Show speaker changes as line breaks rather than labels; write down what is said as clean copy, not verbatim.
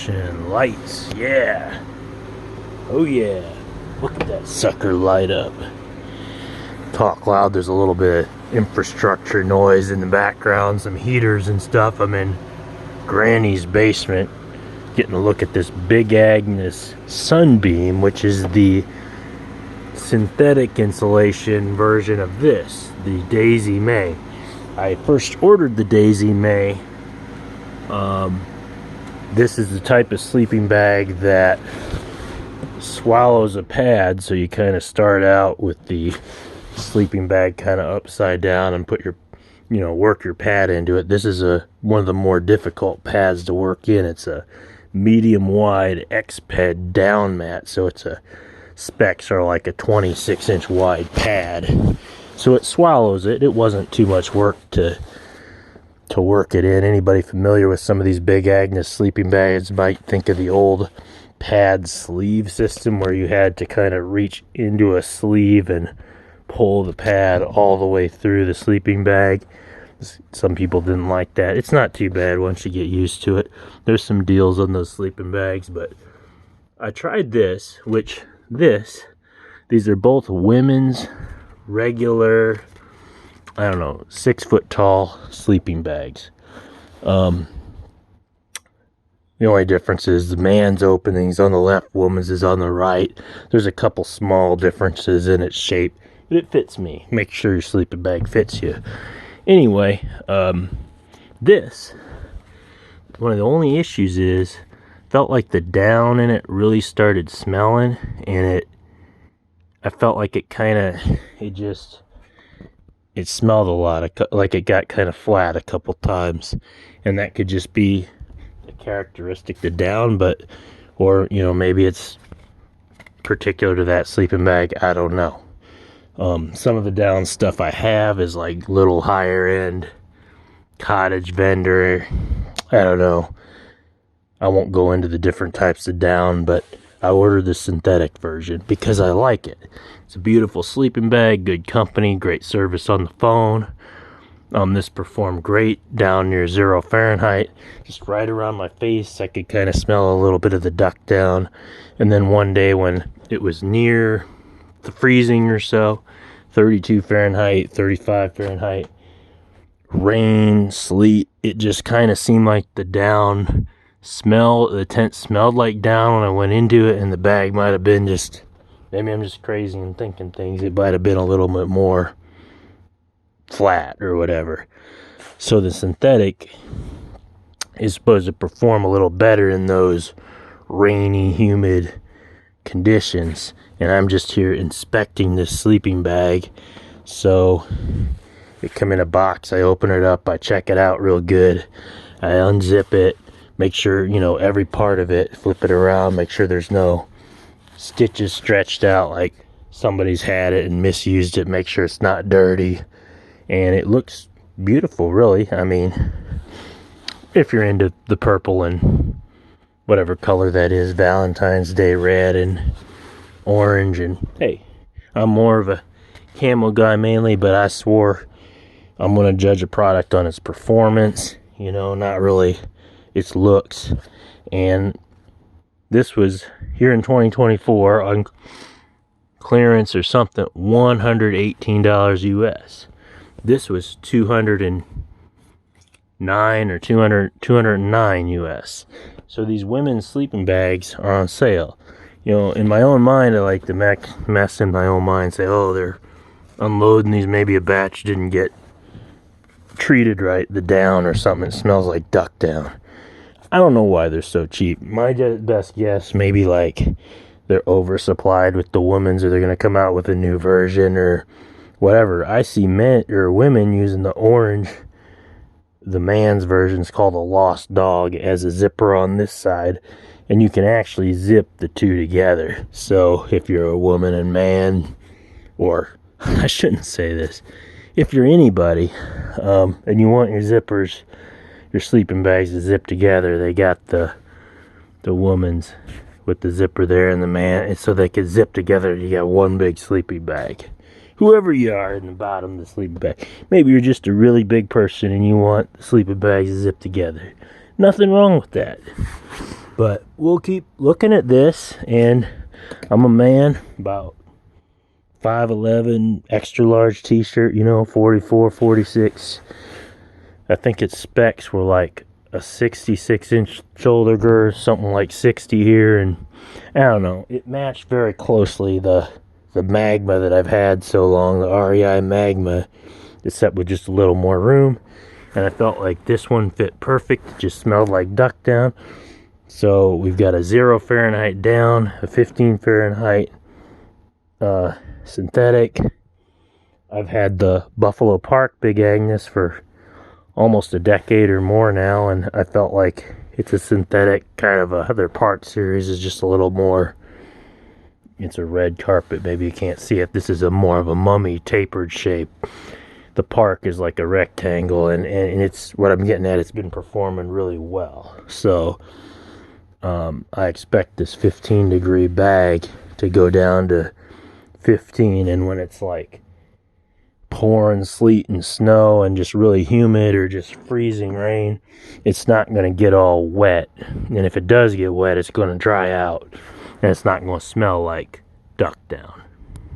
flashing lights. Yeah. Oh yeah. Look at that sucker light up. Talk loud. There's a little bit of infrastructure noise in the background, some heaters and stuff. I'm in Granny's basement getting a look at this Big Agnes Sunbeam, which is the synthetic insulation version of this, the Daisy Mae. I first ordered the Daisy Mae. This is the type of sleeping bag that swallows a pad, so you kind of start out with the sleeping bag kind of upside down and put your, work your pad into it. This is one of the more difficult pads to work in. It's a medium wide X-Ped down mat, so specs are like a 26-inch wide pad, so it swallows it. It wasn't too much work to work it in. Anybody familiar with some of these Big Agnes sleeping bags might think of the old pad sleeve system, where you had to kind of reach into a sleeve and pull the pad all the way through the sleeping bag. Some people didn't like that. It's not too bad once you get used to it. There's some deals on those sleeping bags, but I tried this, these are both women's regular, 6 foot tall sleeping bags. The only difference is the man's opening's on the left, woman's is on the right. There's a couple small differences in its shape, but it fits me. Make sure your sleeping bag fits you. Anyway, this, one of the only issues is, felt like the down in it really started smelling, and I felt like it smelled a lot, like it got kind of flat a couple times, and that could just be a characteristic to down, or maybe it's particular to that sleeping bag. I don't know. Some of the down stuff I have is like little higher end cottage vendor. I don't know. I won't go into the different types of down, but I ordered the synthetic version because I like it. It's a beautiful sleeping bag, good company, great service on the phone. This performed great down near 0 Fahrenheit, just right around my face. I could kind of smell a little bit of the duck down. And then one day when it was near the freezing or so, 32 Fahrenheit, 35 Fahrenheit, rain, sleet, it just kind of seemed like the tent smelled like down when I went into it, and the bag might have been just, maybe I'm just crazy and thinking things, it might have been a little bit more flat or whatever. So the synthetic is supposed to perform a little better in those rainy, humid conditions, and I'm just here inspecting this sleeping bag. So it come in a box, I open it up, I check it out real good, I unzip it, make sure, every part of it, flip it around, make sure there's no stitches stretched out like somebody's had it and misused it, make sure it's not dirty, and it looks beautiful, really. I mean, if you're into the purple and whatever color that is, Valentine's Day red and orange, and hey, I'm more of a camo guy mainly, but I swore I'm going to judge a product on its performance, not really its looks. And this was here in 2024 on clearance or something, $118 US. This was $209 or $209 US. So these women's sleeping bags are on sale. In my own mind, I like to mess in my own mind, say, oh, they're unloading these, maybe a batch didn't get treated right, the down or something, it smells like duck down. I don't know why they're so cheap. My best guess, maybe like they're oversupplied with the women's, or they're going to come out with a new version or whatever. I see men or women using the orange, the man's version is called a Lost Dog, as a zipper on this side, and you can actually zip the two together. So if you're a woman and man, or I shouldn't say this, if you're anybody, and you want your zippers, your sleeping bags to zip together, they got the woman's with the zipper there, and the man, so they can zip together. You got one big sleeping bag. Whoever you are in the bottom of the sleeping bag. Maybe you're just a really big person and you want the sleeping bags to zip together. Nothing wrong with that. But we'll keep looking at this. And I'm a man, about 5'11", extra large t-shirt, you know, 44, 46. I think its specs were like a 66-inch shoulder girth, something like 60 here, and I don't know, it matched very closely the Magma that I've had so long, the REI Magma, except with just a little more room. And I felt like this one fit perfect. It just smelled like duck down. So we've got a 0 Fahrenheit down, a 15 Fahrenheit synthetic. I've had the Buffalo Park Big Agnes for almost a decade or more now, and I felt like it's a synthetic kind of a, their part series is just a little more, it's a red carpet, maybe you can't see it. This is a more of a mummy tapered shape. The Park is like a rectangle, and it's what I'm getting at, it's been performing really well. So I expect this 15-degree bag to go down to 15, and when it's like pouring sleet and snow and just really humid or just freezing rain, it's not going to get all wet. And if it does get wet, it's going to dry out, and it's not going to smell like duck down.